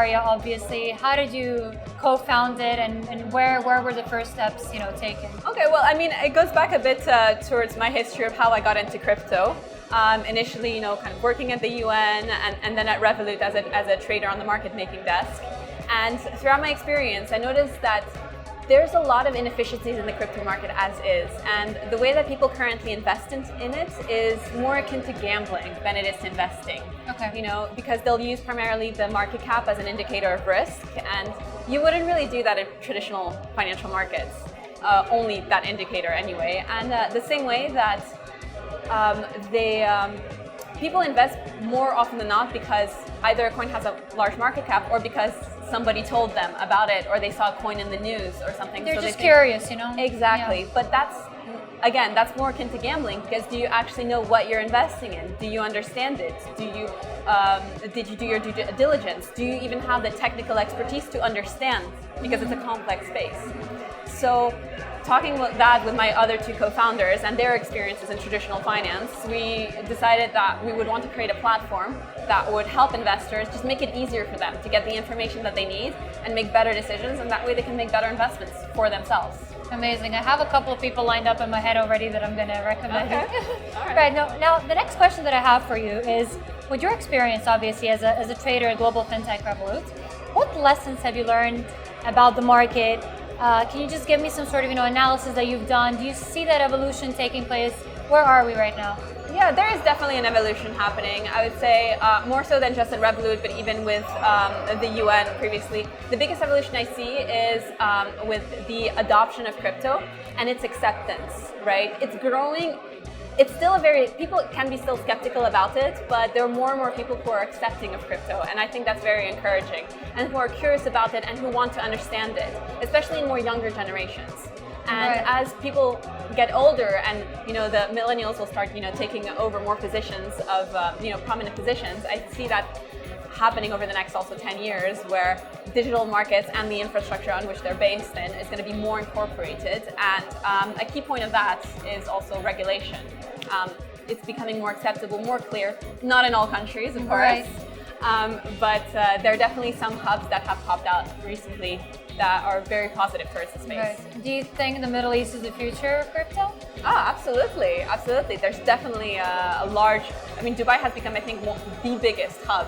A.R.I.A, obviously. How did you co-found it, and where were the first steps, taken? Okay, well, I mean, it goes back a bit towards my history of how I got into crypto. Initially, kind of working at the UN, and then at Revolut as a trader on the market making desk. And throughout my experience, I noticed that there's a lot of inefficiencies in the crypto market as is, and the way that people currently invest in it is more akin to gambling than it is to investing. Okay. Because they'll use primarily the market cap as an indicator of risk, and you wouldn't really do that in traditional financial markets, only that indicator anyway. And the same way that people invest more often than not because either a coin has a large market cap or because somebody told them about it or they saw a coin in the news or something. They're just curious, Exactly. Yeah. But that's more akin to gambling, because do you actually know what you're investing in? Do you understand it? Did you do your due diligence? Do you even have the technical expertise to understand? Because it's a complex space. So talking about that with my other two co-founders and their experiences in traditional finance, we decided that we would want to create a platform that would help investors, just make it easier for them to get the information that they need and make better decisions, and that way they can make better investments for themselves. Amazing. I have a couple of people lined up in my head already that I'm going to recommend. Okay. All right. Right. Now, the next question that I have for you is, with your experience, obviously, as a trader at Global FinTech Revolut, what lessons have you learned about the market? Can you just give me some sort of analysis that you've done? Do you see that evolution taking place? Where are we right now? Yeah, there is definitely an evolution happening. I would say more so than just at Revolut, but even with the UN previously. The biggest evolution I see is with the adoption of crypto and its acceptance, right? It's growing. It's still people can be still skeptical about it, but there are more and more people who are accepting of crypto, and I think that's very encouraging, and who are curious about it and who want to understand it, especially in more younger generations. And right. As people get older and the millennials will start taking over more positions of prominent positions, I see that happening over the next also 10 years, where digital markets and the infrastructure on which they're based in is going to be more incorporated. And a key point of that is also regulation. It's becoming more acceptable, more clear, not in all countries, of course, but there are definitely some hubs that have popped out recently that are very positive towards the space. Right. Do you think the Middle East is the future of crypto? Absolutely. There's definitely a large, Dubai has become, I think, the biggest hub